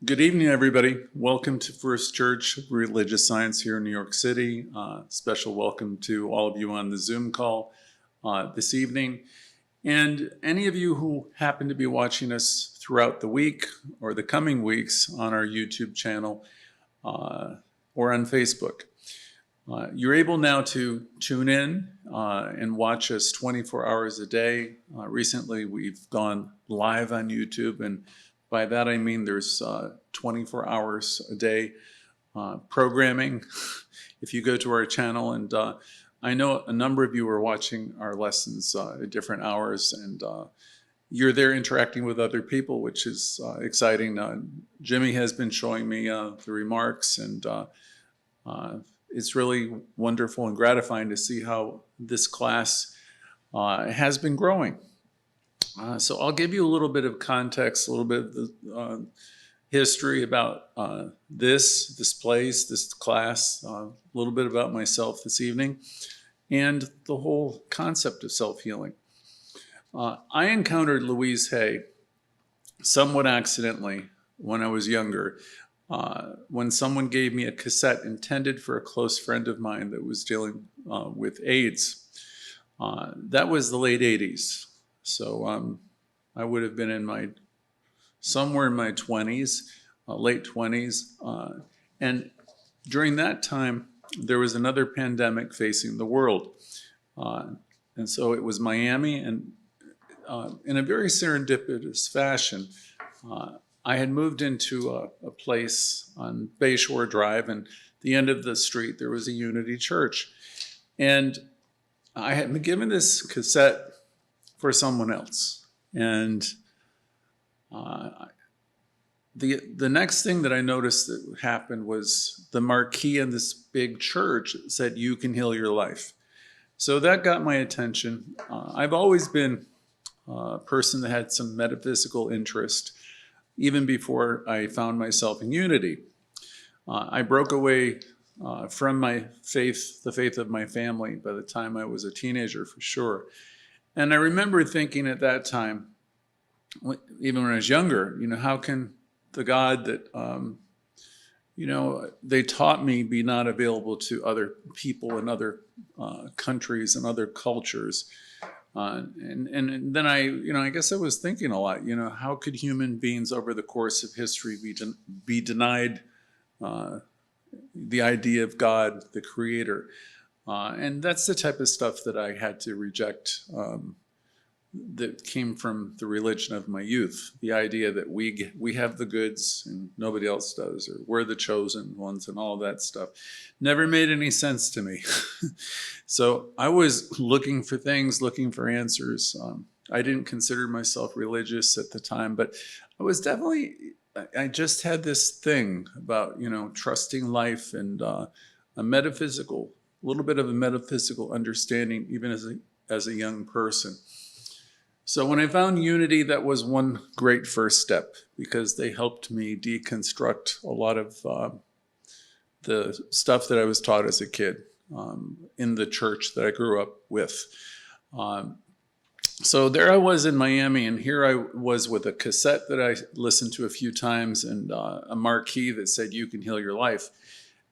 Good evening, everybody. Welcome to First Church Religious Science here in New York City. Special welcome to all of you on the Zoom call this evening. And any of you who happen to be watching us throughout the week or the coming weeks on our YouTube channel or on Facebook. You're able now to tune in and watch us 24 hours a day. Recently, we've gone live on YouTube, and by that I mean there's 24 hours a day programming. If you go to our channel, and I know a number of you are watching our lessons at different hours, and you're there interacting with other people, which is exciting. Jimmy has been showing me the remarks, and it's really wonderful and gratifying to see how this class has been growing. So I'll give you a little bit of context, a little bit of the history about this place, this class, a little bit about myself this evening, and the whole concept of self-healing. I encountered Louise Hay somewhat accidentally when I was younger, when someone gave me a cassette intended for a close friend of mine that was dealing with AIDS. That was the late 80s. So I would have been somewhere in my 20s, late 20s. And during that time, there was another pandemic facing the world. And so it was Miami, and in a very serendipitous fashion, I had moved into a place on Bayshore Drive, and at the end of the street, there was a Unity Church. And I had been given this cassette for someone else. And the next thing that I noticed that happened was the marquee in this big church said, "You can heal your life." So that got my attention. I've always been a person that had some metaphysical interest, even before I found myself in Unity. I broke away from my faith, the faith of my family, by the time I was a teenager, for sure. And I remember thinking at that time, even when I was younger, how can the God that, they taught me be not available to other people in other countries and other cultures? And then I guess I was thinking a lot, how could human beings over the course of history be denied the idea of God, the creator? And that's the type of stuff that I had to reject, that came from the religion of my youth. The idea that we have the goods and nobody else does, or we're the chosen ones, and all that stuff never made any sense to me. So I was looking for things, looking for answers. I didn't consider myself religious at the time, but I just had this thing about, trusting life and a little bit of a metaphysical understanding, even as a young person. So when I found Unity, that was one great first step, because they helped me deconstruct a lot of the stuff that I was taught as a kid in the church that I grew up with. So there I was in Miami, and here I was with a cassette that I listened to a few times, and a marquee that said, "You can heal your life."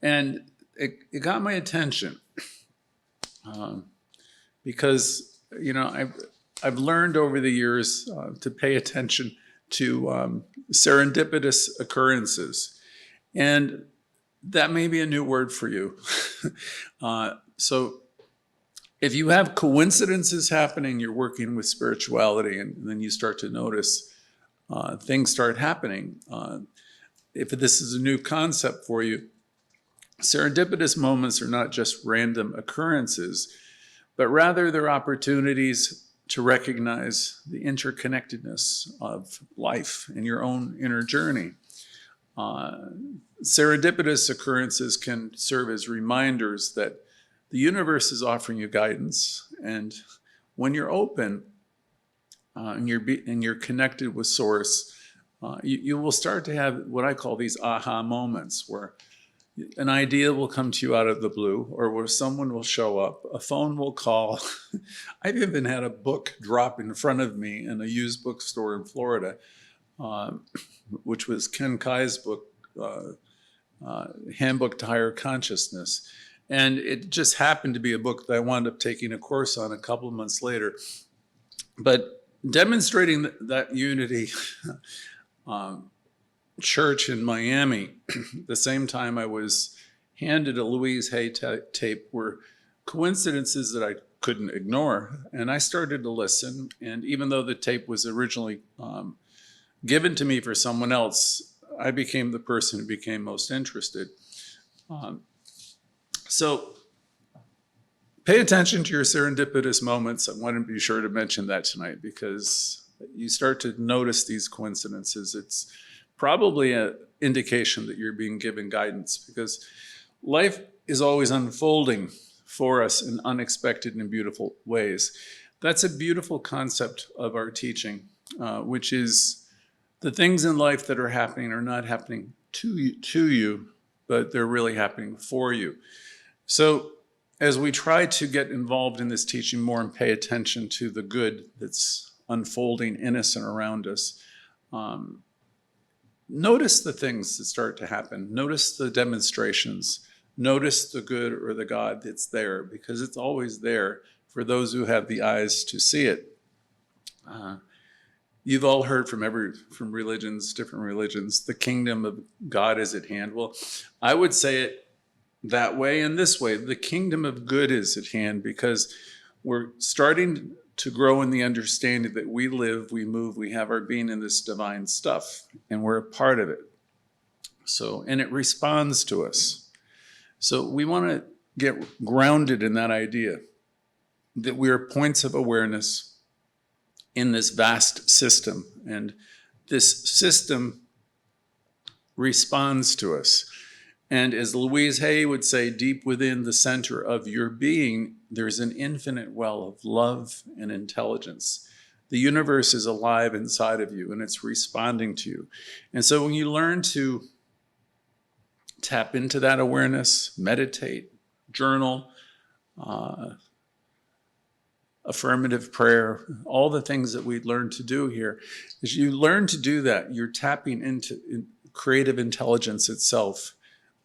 And it got my attention because, I've learned over the years to pay attention to serendipitous occurrences. And that may be a new word for you. So if you have coincidences happening, you're working with spirituality, and then you start to notice things start happening. If this is a new concept for you, serendipitous moments are not just random occurrences, but rather they're opportunities to recognize the interconnectedness of life and your own inner journey. Serendipitous occurrences can serve as reminders that the universe is offering you guidance, and when you're open and you're connected with Source, you will start to have what I call these aha moments, where an idea will come to you out of the blue, or where someone will show up, a phone will call. I've even had a book drop in front of me in a used bookstore in Florida. which was Ken Kai's book, Handbook to Higher Consciousness. And it just happened to be a book that I wound up taking a course on a couple of months later. But demonstrating that unity church in Miami, the same time I was handed a Louise Hay tape, were coincidences that I couldn't ignore. And I started to listen. And even though the tape was originally given to me for someone else, I became the person who became most interested. So pay attention to your serendipitous moments. I want to be sure to mention that tonight, because you start to notice these coincidences. It's probably an indication that you're being given guidance, because life is always unfolding for us in unexpected and beautiful ways. That's a beautiful concept of our teaching, which is the things in life that are happening are not happening to you, but they're really happening for you. So as we try to get involved in this teaching more and pay attention to the good that's unfolding in us and around us, notice the things that start to happen. Notice the demonstrations. Notice the good or the God that's there, because it's always there for those who have the eyes to see it. You've all heard from religions, different religions, the kingdom of God is at hand. Well, I would say it that way and this way. The kingdom of good is at hand, because we're starting to grow in the understanding that we live, we move, we have our being in this divine stuff, and we're a part of it. So, and it responds to us. So we want to get grounded in that idea that we are points of awareness in this vast system, and this system responds to us. And as Louise Hay would say, deep within the center of your being, there's an infinite well of love and intelligence. The universe is alive inside of you, and it's responding to you. And so when you learn to tap into that awareness, meditate, journal, affirmative prayer, all the things that we learn to do here, as you learn to do that, you're tapping into creative intelligence itself.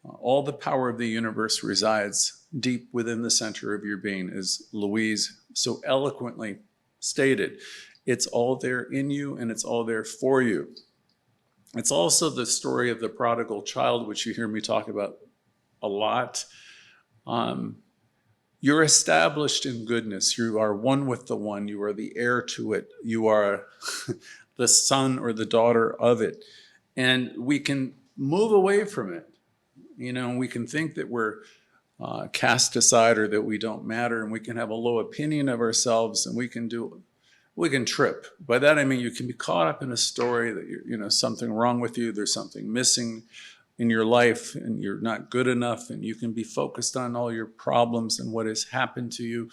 All the power of the universe resides deep within the center of your being, as Louise so eloquently stated. It's all there in you, and it's all there for you. It's also the story of the prodigal child, which you hear me talk about a lot. You're established in goodness. You are one with the one. You are the heir to it. You are the son or the daughter of it. And we can move away from it. You know, we can think that we're cast aside or that we don't matter, and we can have a low opinion of ourselves, and we can trip. By that I mean you can be caught up in a story that something wrong with you, there's something missing in your life, and you're not good enough, and you can be focused on all your problems and what has happened to you.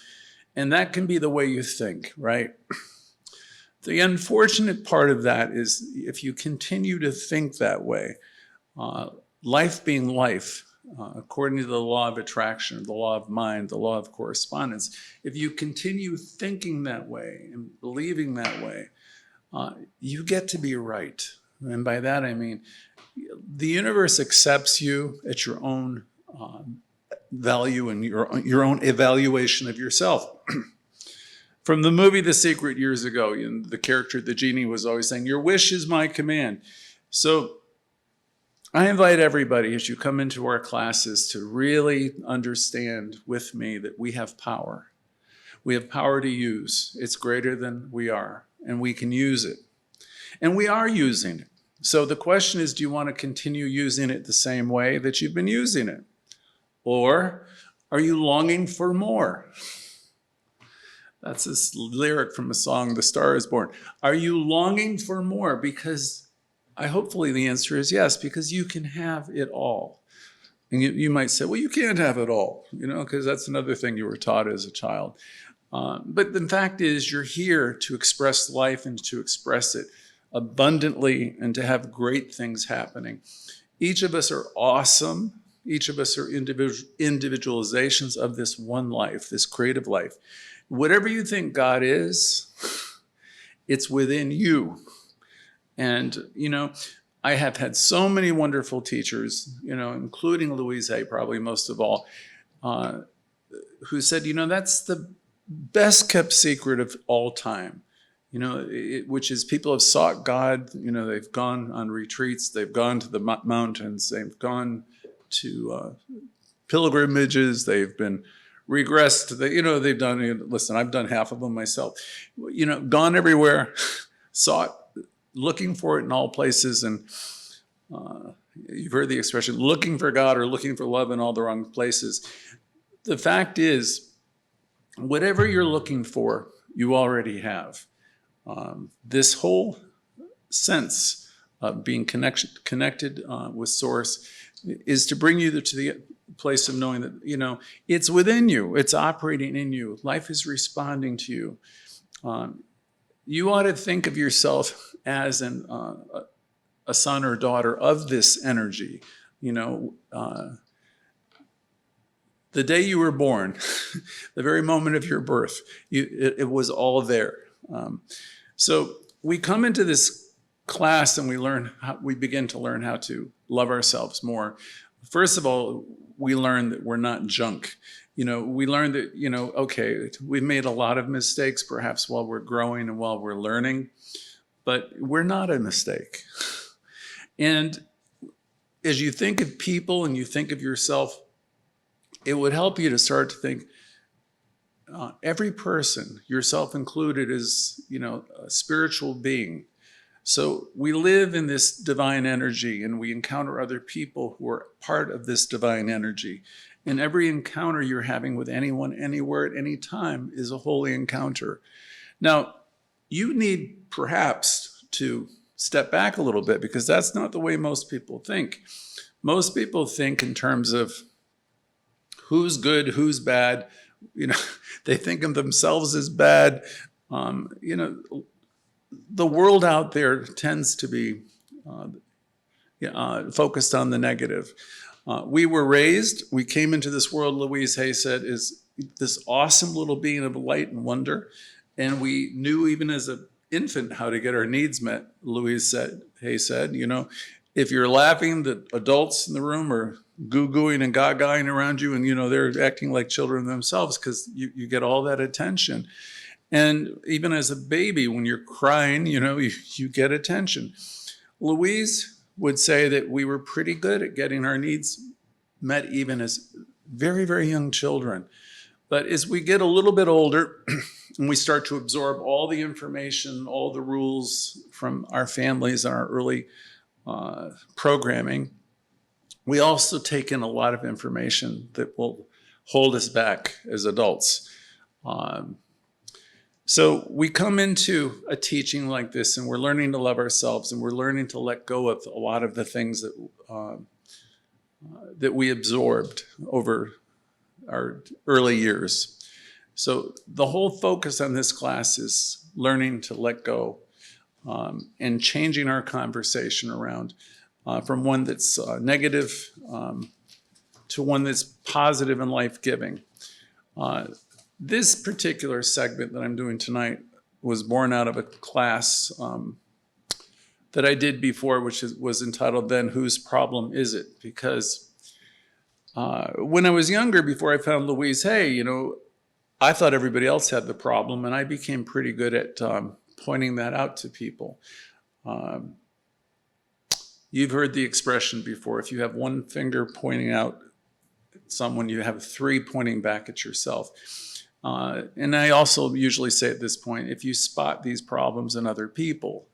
And that can be the way you think, right? The unfortunate part of that is if you continue to think that way, life being life, according to the law of attraction, the law of mind, the law of correspondence, if you continue thinking that way and believing that way, you get to be right. And by that I mean the universe accepts you at your own value and your own evaluation of yourself. From the movie The Secret years ago, the character, the genie, was always saying, "Your wish is my command." So I invite everybody, as you come into our classes, to really understand with me that we have power. We have power to use. It's greater than we are, and we can use it. And we are using it. So the question is, do you want to continue using it the same way that you've been using it? Or are you longing for more? That's this lyric from a song, The Star is Born. Are you longing for more? Because hopefully the answer is yes, because you can have it all. And you might say, well, you can't have it all, because that's another thing you were taught as a child. But the fact is, you're here to express life and to express it abundantly and to have great things happening. Each of us are awesome. Each of us are individualizations of this one life, this creative life. Whatever you think God is, it's within you. And, I have had so many wonderful teachers, including Louise, probably most of all, who said, that's the best kept secret of all time, which is people have sought God, they've gone on retreats, they've gone to the mountains, they've gone to pilgrimages, they've been regressed, they've done, listen, I've done half of them myself, gone everywhere, sought, looking for it in all places, and you've heard the expression, looking for God or looking for love in all the wrong places. The fact is, whatever you're looking for, you already have. This whole sense of being connected with Source is to bring you to the place of knowing that, it's within you, it's operating in you, life is responding to you. You ought to think of yourself as a son or daughter of this energy. The day you were born, the very moment of your birth, it was all there. So we come into this class and we begin to learn how to love ourselves more. First of all, we learn that we're not junk. We learn that, okay, we've made a lot of mistakes, perhaps while we're growing and while we're learning, but we're not a mistake. And as you think of people and you think of yourself, it would help you to start to think, every person, yourself included, is, a spiritual being. So we live in this divine energy and we encounter other people who are part of this divine energy. And every encounter you're having with anyone, anywhere, at any time is a holy encounter. Now, you need perhaps to step back a little bit, because that's not the way most people think. Most people think in terms of who's good, who's bad. They think of themselves as bad. The world out there tends to be focused on the negative. We were raised, we came into this world, Louise Hay said, is this awesome little being of light and wonder. And we knew even as an infant how to get our needs met. Louise Hay said, if you're laughing, the adults in the room are goo-gooing and gagaing around you, and they're acting like children themselves because you get all that attention. And even as a baby, when you're crying, you get attention. Louise would say that we were pretty good at getting our needs met even as very, very young children. But as we get a little bit older and we start to absorb all the information, all the rules from our families and our early programming, we also take in a lot of information that will hold us back as adults. So we come into a teaching like this and we're learning to love ourselves, and we're learning to let go of a lot of the things that we absorbed over our early years. So the whole focus on this class is learning to let go and changing our conversation around from one that's negative to one that's positive and life-giving. This particular segment that I'm doing tonight was born out of a class that I did before, which was entitled, Then Whose Problem Is It? Because when I was younger, before I found Louise Hay, I thought everybody else had the problem, and I became pretty good at pointing that out to people. You've heard the expression before, if you have one finger pointing out at someone, you have three pointing back at yourself. And I also usually say at this point, if you spot these problems in other people,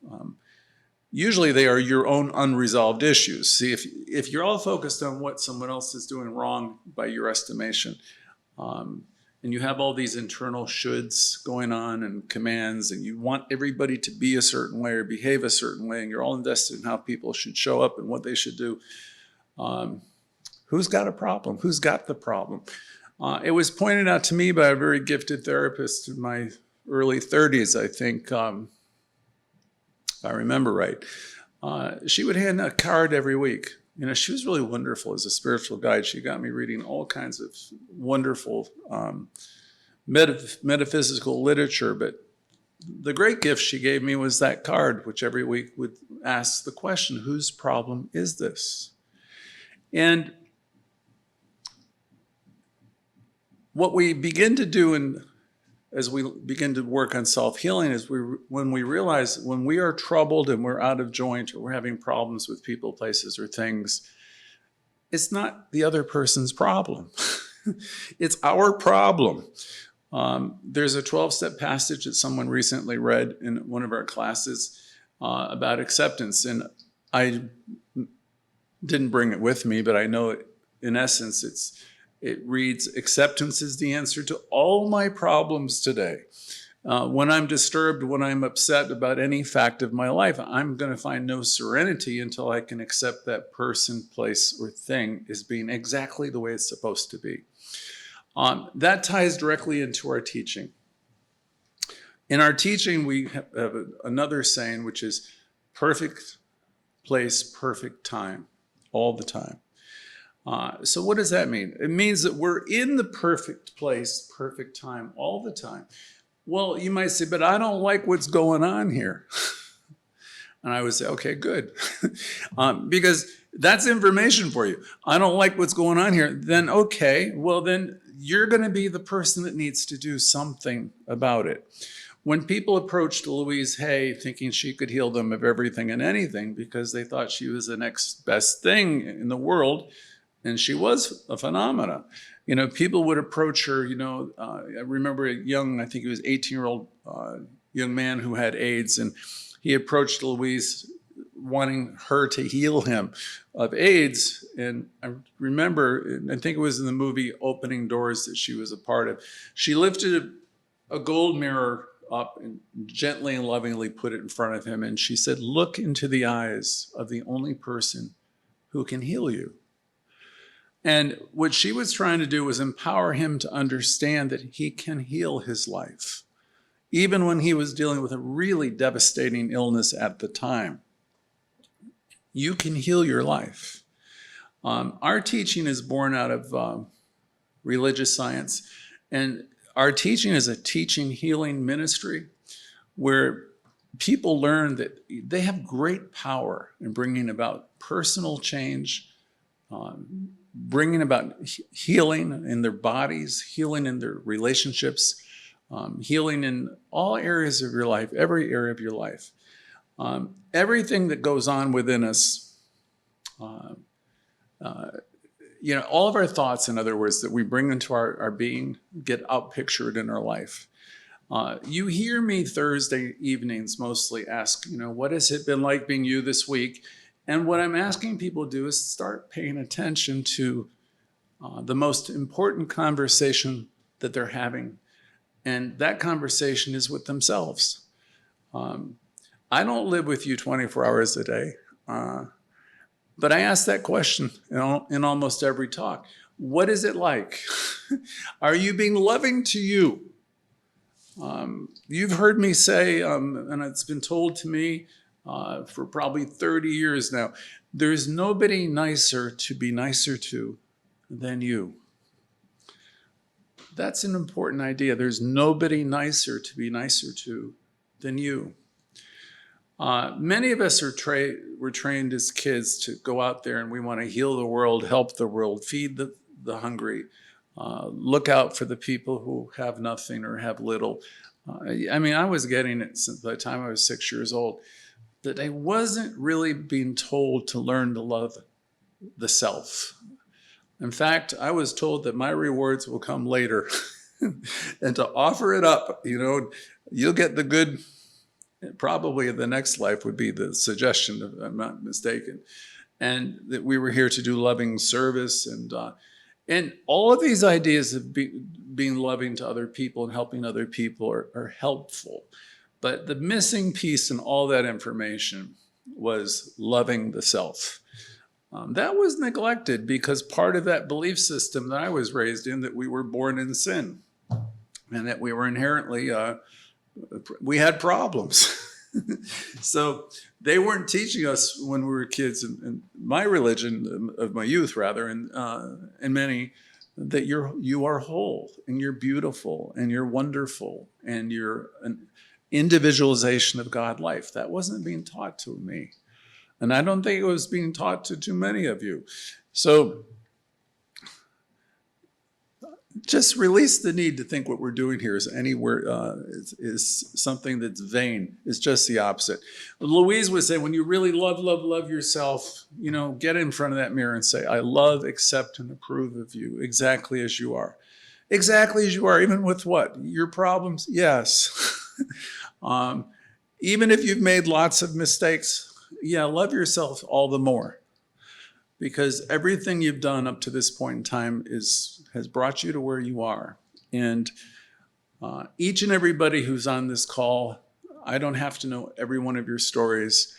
usually they are your own unresolved issues. See, if you're all focused on what someone else is doing wrong by your estimation, and you have all these internal shoulds going on and commands, and you want everybody to be a certain way or behave a certain way, and you're all invested in how people should show up and what they should do, who's got a problem? Who's got the problem? It was pointed out to me by a very gifted therapist in my early 30s, I think, if I remember right. She would hand a card every week. She was really wonderful as a spiritual guide. She got me reading all kinds of wonderful metaphysical literature, but the great gift she gave me was that card, which every week would ask the question, whose problem is this? And what we begin to do as we begin to work on self-healing is when we realize when we are troubled and we're out of joint or we're having problems with people, places, or things, it's not the other person's problem. It's our problem. There's a 12-step passage that someone recently read in one of our classes about acceptance. And I didn't bring it with me, but I know it, in essence, it reads, acceptance is the answer to all my problems today. When I'm disturbed, when I'm upset about any fact of my life, I'm going to find no serenity until I can accept that person, place, or thing as being exactly the way it's supposed to be. That ties directly into our teaching. In our teaching, we have another saying, which is perfect place, perfect time, all the time. So what does that mean? It means that we're in the perfect place, perfect time, all the time. Well, you might say, but I don't like what's going on here. And I would say, okay, good. Because that's information for you. I don't like what's going on here. Then, okay, well, then you're going to be the person that needs to do something about it. When people approached Louise Hay thinking she could heal them of everything and anything because they thought she was the next best thing in the world, and she was a phenomena. You know, people would approach her, I remember a young, I think he was 18-year-old young man who had AIDS, and he approached Louise wanting her to heal him of AIDS. And I remember, I think it was in the movie Opening Doors that she was a part of, she lifted a gold mirror up and gently and lovingly put it in front of him. And she said, look into the eyes of the only person who can heal you. And what she was trying to do was empower him to understand that he can heal his life, even when he was dealing with a really devastating illness at the time. You can heal your life. Our teaching is born out of religious science, and our teaching is a teaching healing ministry where people learn that they have great power in bringing about personal change, bringing about healing in their bodies, healing in their relationships, healing in all areas of your life, every area of your life. Everything that goes on within us, all of our thoughts, in other words, that we bring into our being, get outpictured in our life. You hear me Thursday evenings mostly ask, what has it been like being you this week? And what I'm asking people to do is start paying attention to the most important conversation that they're having. And that conversation is with themselves. I don't live with you 24 hours a day, but I ask that question in almost every talk. What is it like? Are you being loving to you? You've heard me say, and it's been told to me for probably 30 years now, there's nobody nicer to be nicer to than you. That's an important idea. There's nobody nicer to be nicer to than you. Many of us were trained as kids to go out there and we want to heal the world, help the world, feed the hungry, look out for the people who have nothing or have little. I was getting it since by the time I was 6 years old, that I wasn't really being told to learn to love the self. In fact, I was told that my rewards will come later and to offer it up, you'll get the good, probably in the next life would be the suggestion, if I'm not mistaken. And that we were here to do loving service and all of these ideas of being loving to other people and helping other people are helpful. But the missing piece in all that information was loving the self. That was neglected because part of that belief system that I was raised in, that we were born in sin and that we were inherently, we had problems. So they weren't teaching us when we were kids in my religion, of my youth rather, and many, that you are whole and you're beautiful and you're wonderful and you're individualization of God life. That wasn't being taught to me. And I don't think it was being taught to too many of you. So just release the need to think what we're doing here is anywhere is something that's vain. It's just the opposite. Louise would say, when you really love yourself, get in front of that mirror and say, I love, accept, and approve of you exactly as you are. Exactly as you are, even with what? Your problems? Yes. Even if you've made lots of mistakes, love yourself all the more. Because everything you've done up to this point in time has brought you to where you are. And each and everybody who's on this call, I don't have to know every one of your stories.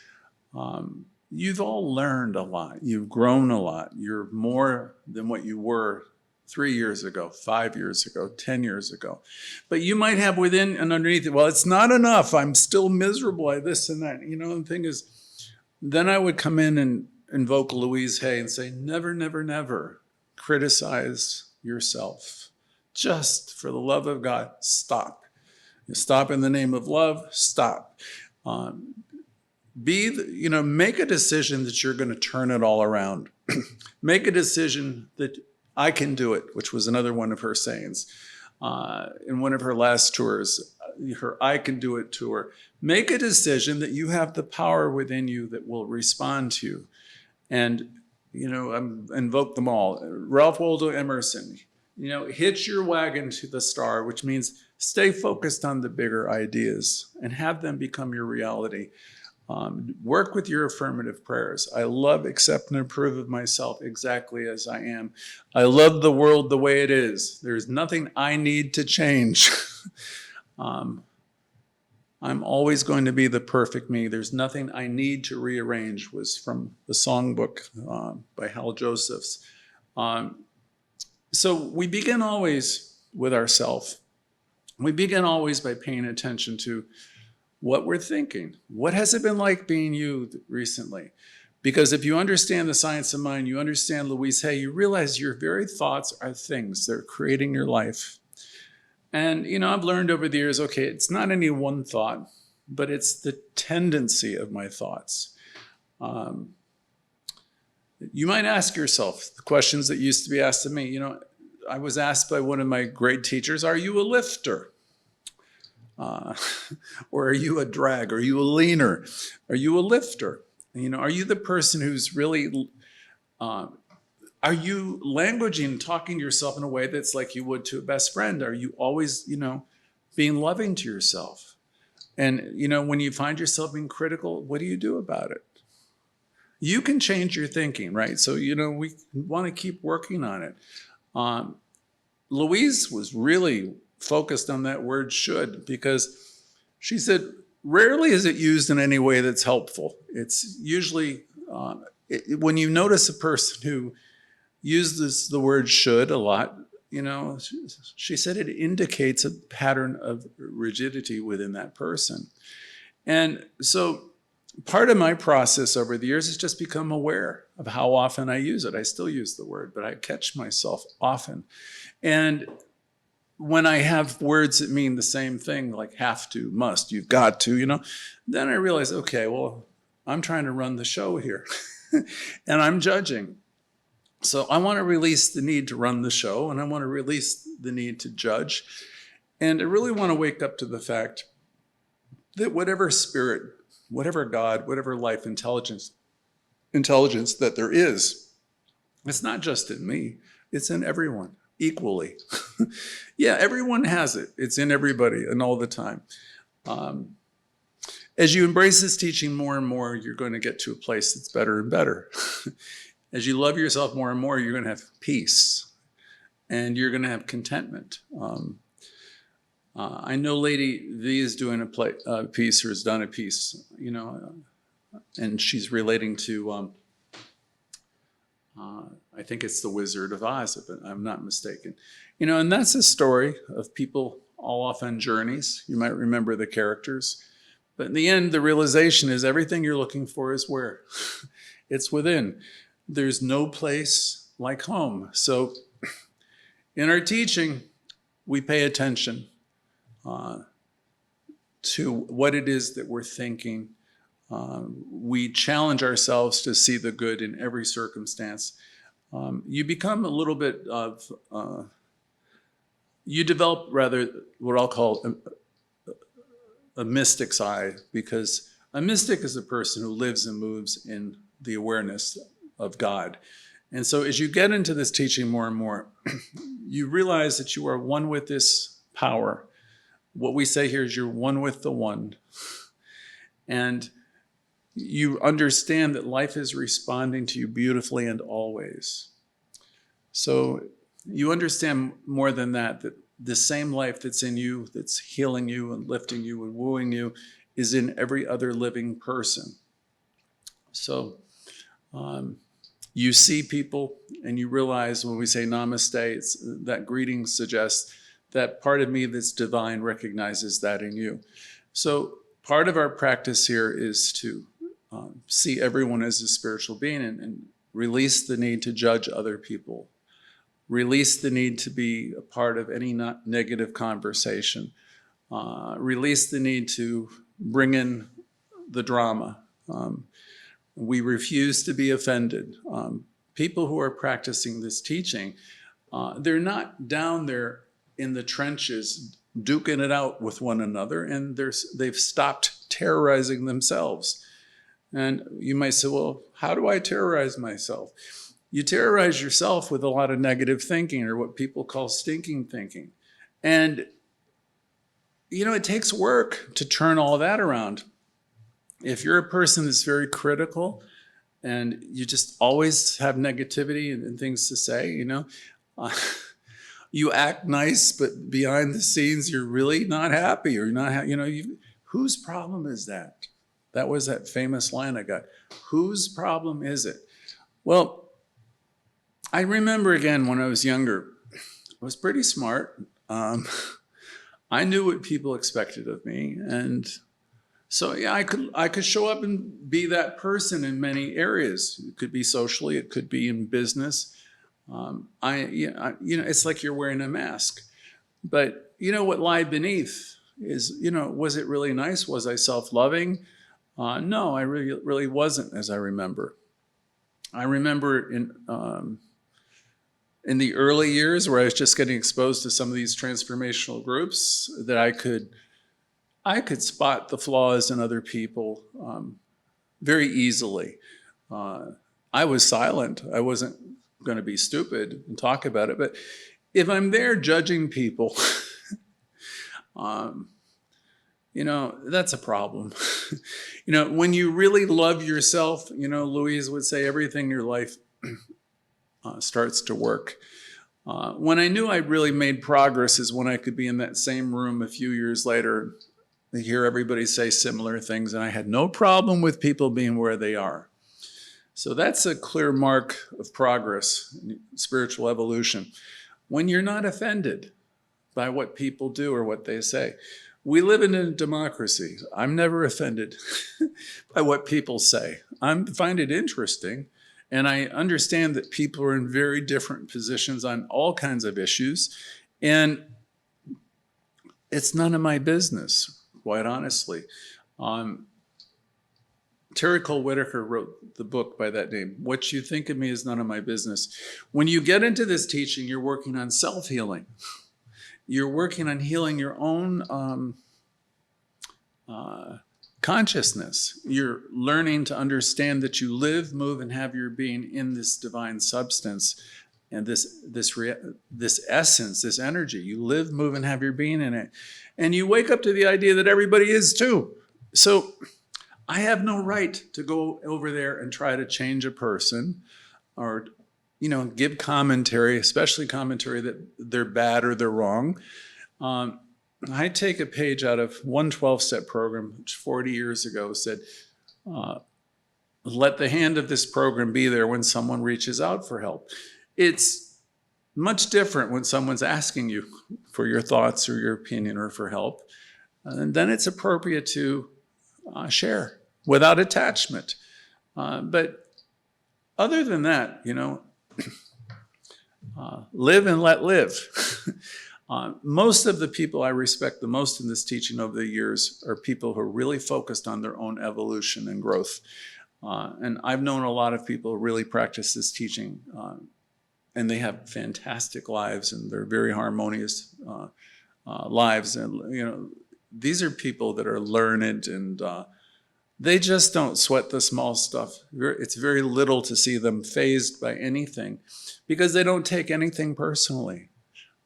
You've all learned a lot. You've grown a lot. You're more than what you were 3 years ago, 5 years ago, 10 years ago. But you might have within and underneath it, well, it's not enough. I'm still miserable at this and that. The thing is, then I would come in and invoke Louise Hay and say, never, never, never criticize yourself. Just for the love of God, stop. Stop in the name of love, stop. Make a decision that you're going to turn it all around. Make a decision that I can do it, which was another one of her sayings. In one of her last tours, her I can do it tour. Make a decision that you have the power within you that will respond to you. And, invoke them all. Ralph Waldo Emerson, hitch your wagon to the star, which means stay focused on the bigger ideas and have them become your reality. Work with your affirmative prayers. I love, accept, and approve of myself exactly as I am. I love the world the way it is. There's nothing I need to change. I'm always going to be the perfect me. There's nothing I need to rearrange, was from the songbook by Hal Josephs. So we begin always with ourselves. We begin always by paying attention to what we're thinking. What has it been like being you recently? Because if you understand the science of mind, you understand Louise Hay, you realize your very thoughts are things. They're creating your life. And, I've learned over the years, okay, it's not any one thought, but it's the tendency of my thoughts. You might ask yourself the questions that used to be asked of me. I was asked by one of my great teachers, are you a lifter? Or are you a drag? Are you a leaner? Are you a lifter? Are you the person who's really... Are you languaging and talking to yourself in a way that's like you would to a best friend? Are you always, being loving to yourself? And, when you find yourself being critical, what do you do about it? You can change your thinking, right? So, we want to keep working on it. Louise was really focused on that word should, because she said, rarely is it used in any way that's helpful. It's usually, when you notice a person who uses the word should a lot, she said it indicates a pattern of rigidity within that person. And so part of my process over the years has just become aware of how often I use it. I still use the word, but I catch myself often. And when I have words that mean the same thing, like have to, must, you've got to, then I realize, okay, well, I'm trying to run the show here and I'm judging. So I want to release the need to run the show, and I want to release the need to judge. And I really want to wake up to the fact that whatever spirit, whatever God, whatever life intelligence that there is, it's not just in me, it's in everyone equally. Yeah, everyone has it. It's in everybody and all the time. As you embrace this teaching more and more, you're going to get to a place that's better and better. As you love yourself more and more, you're going to have peace and you're going to have contentment. I know Lady V is doing a piece, or has done a piece, and she's relating to, I think it's The Wizard of Oz, if I'm not mistaken. And that's a story of people all off on journeys. You might remember the characters. But in the end, the realization is everything you're looking for is where? It's within. There's no place like home. So in our teaching, we pay attention to what it is that we're thinking. We challenge ourselves to see the good in every circumstance. You become a little bit of, you develop rather what I'll call a mystic's eye, because a mystic is a person who lives and moves in the awareness of God. And so as you get into this teaching more and more, you realize that you are one with this power. What we say here is you're one with the one. And you understand that life is responding to you beautifully and always. So you understand more than that, that the same life that's in you, that's healing you and lifting you and wooing you, is in every other living person. So you see people and you realize when we say namaste, that greeting suggests that part of me that's divine recognizes that in you. So part of our practice here is to see everyone as a spiritual being and release the need to judge other people. Release the need to be a part of any negative conversation. Release the need to bring in the drama. We refuse to be offended. People who are practicing this teaching, they're not down there in the trenches duking it out with one another, and they've stopped terrorizing themselves. And you might say, well, how do I terrorize myself? You terrorize yourself with a lot of negative thinking, or what people call stinking thinking. And, it takes work to turn all that around. If you're a person that's very critical and you just always have negativity and things to say, you act nice, but behind the scenes, you're really not happy, or you're not, whose problem is that? That was that famous line I got. Whose problem is it? Well, I remember again when I was younger, I was pretty smart. I knew what people expected of me. And so, yeah, I could show up and be that person in many areas. It could be socially, it could be in business. It's like you're wearing a mask. But what lied beneath is, was it really nice? Was I self-loving? No, I really wasn't, as I remember. I remember in the early years where I was just getting exposed to some of these transformational groups, that I could spot the flaws in other people very easily. I was silent. I wasn't going to be stupid and talk about it. But if I'm there judging people, that's a problem. When you really love yourself, Louise would say everything in your life starts to work. When I knew I really made progress is when I could be in that same room a few years later and hear everybody say similar things, and I had no problem with people being where they are. So that's a clear mark of progress, spiritual evolution. When you're not offended by what people do or what they say. We live in a democracy. I'm never offended by what people say. I find it interesting, and I understand that people are in very different positions on all kinds of issues, and it's none of my business, quite honestly. Terry Cole Whitaker wrote the book by that name. What you think of me is none of my business. When you get into this teaching, you're working on self-healing. You're working on healing your own consciousness. You're learning to understand that you live, move, and have your being in this divine substance and this essence, this energy. You live, move, and have your being in it. And you wake up to the idea that everybody is too. So I have no right to go over there and try to change a person or give commentary, especially commentary that they're bad or they're wrong. I take a page out of one 12-step program, which 40 years ago said, let the hand of this program be there when someone reaches out for help. It's much different when someone's asking you for your thoughts or your opinion or for help. And then it's appropriate to share without attachment. But other than that, live and let live. Most of the people I respect the most in this teaching over the years are people who are really focused on their own evolution and growth. And I've known a lot of people who really practice this teaching, and they have fantastic lives, and they're very harmonious lives. And, these are people that are learned, and they just don't sweat the small stuff. It's very little to see them fazed by anything because they don't take anything personally.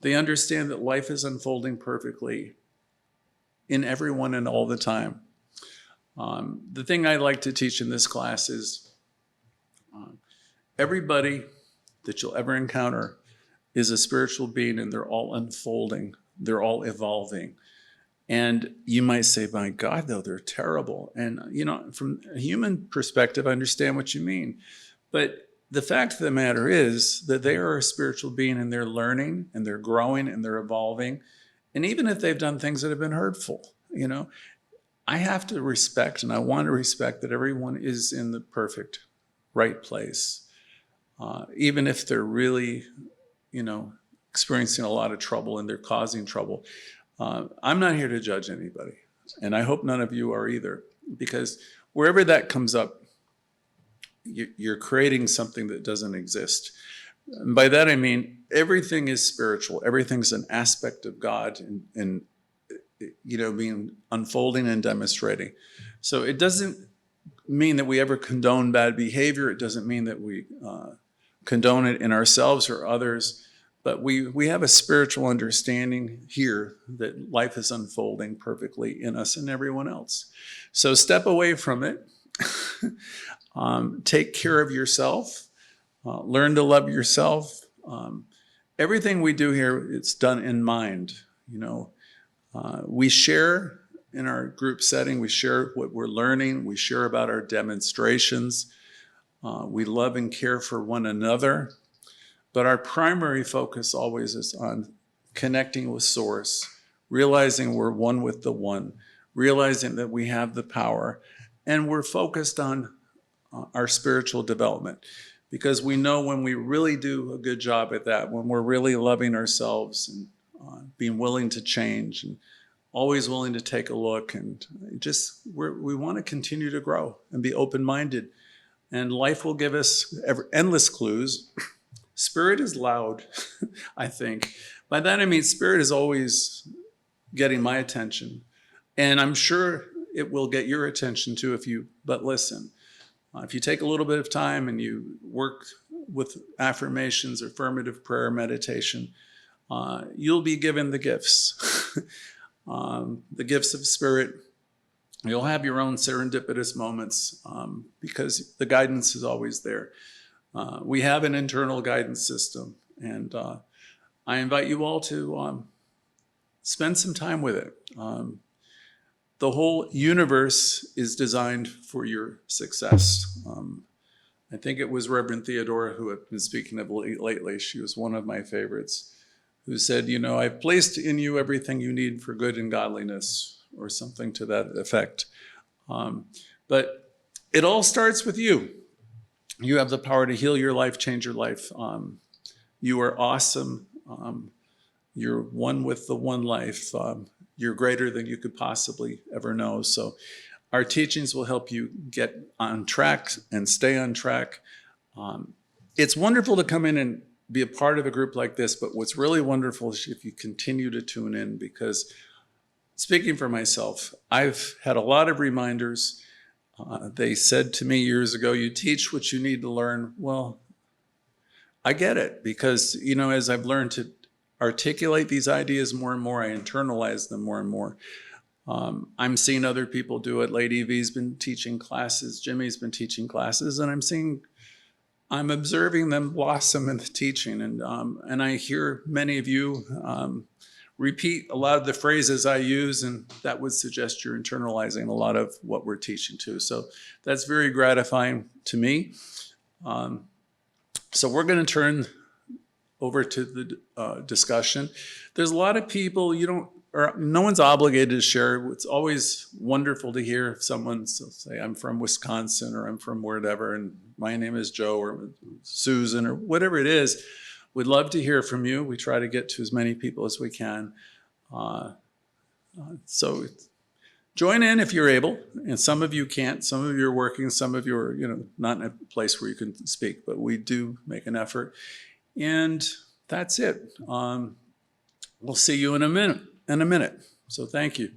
They understand that life is unfolding perfectly in everyone and all the time. The thing I like to teach in this class is everybody that you'll ever encounter is a spiritual being, and they're all unfolding. They're all evolving. And you might say, my God, though, they're terrible. And, from a human perspective, I understand what you mean. But the fact of the matter is that they are a spiritual being, and they're learning, and they're growing, and they're evolving. And even if they've done things that have been hurtful, I have to respect, and I want to respect that everyone is in the perfect, right place. Even if they're really, experiencing a lot of trouble and they're causing trouble. I'm not here to judge anybody, and I hope none of you are either, because wherever that comes up, you're creating something that doesn't exist. And by that I mean everything is spiritual. Everything's an aspect of God, and being unfolding and demonstrating. So it doesn't mean that we ever condone bad behavior. It doesn't mean that we condone it in ourselves or others. But we have a spiritual understanding here that life is unfolding perfectly in us and everyone else. So step away from it. Take care of yourself. Learn to love yourself. Everything we do here, it's done in mind. We share in our group setting. We share what we're learning. We share about our demonstrations. We love and care for one another. But our primary focus always is on connecting with Source, realizing we're one with the One, realizing that we have the power, and we're focused on our spiritual development. Because we know when we really do a good job at that, when we're really loving ourselves and being willing to change and always willing to take a look, and we want to continue to grow and be open-minded. And life will give us endless clues. Spirit is loud, I think. By that I mean Spirit is always getting my attention. And I'm sure it will get your attention too if you but listen. If you take a little bit of time and you work with affirmations, affirmative prayer, meditation, you'll be given the gifts. The gifts of Spirit. You'll have your own serendipitous moments because the guidance is always there. We have an internal guidance system, and I invite you all to spend some time with it. The whole universe is designed for your success. I think it was Reverend Theodora who I've been speaking of lately. She was one of my favorites, who said, I've placed in you everything you need for good and godliness, or something to that effect. But it all starts with you. You have the power to heal your life, change your life. You are awesome. You're one with the one life. You're greater than you could possibly ever know. So our teachings will help you get on track and stay on track. It's wonderful to come in and be a part of a group like this, but what's really wonderful is if you continue to tune in, because speaking for myself, I've had a lot of reminders. They said to me years ago, you teach what you need to learn. Well, I get it, because, as I've learned to articulate these ideas more and more, I internalize them more and more. I'm seeing other people do it. Lady V's been teaching classes. Jimmy's been teaching classes, and I'm observing them blossom in the teaching. And I hear many of you repeat a lot of the phrases I use, and that would suggest you're internalizing a lot of what we're teaching too. So that's very gratifying to me. So we're going to turn over to the discussion. There's a lot of people no one's obligated to share. It's always wonderful to hear if someone say, I'm from Wisconsin, or I'm from wherever, and my name is Joe or Susan or whatever it is. we'd love to hear from you. We try to get to as many people as we can. So join in if you're able, and some of you can't. Some of you are working, some of you are, not in a place where you can speak, but we do make an effort. And that's it. We'll see you in a minute. So thank you.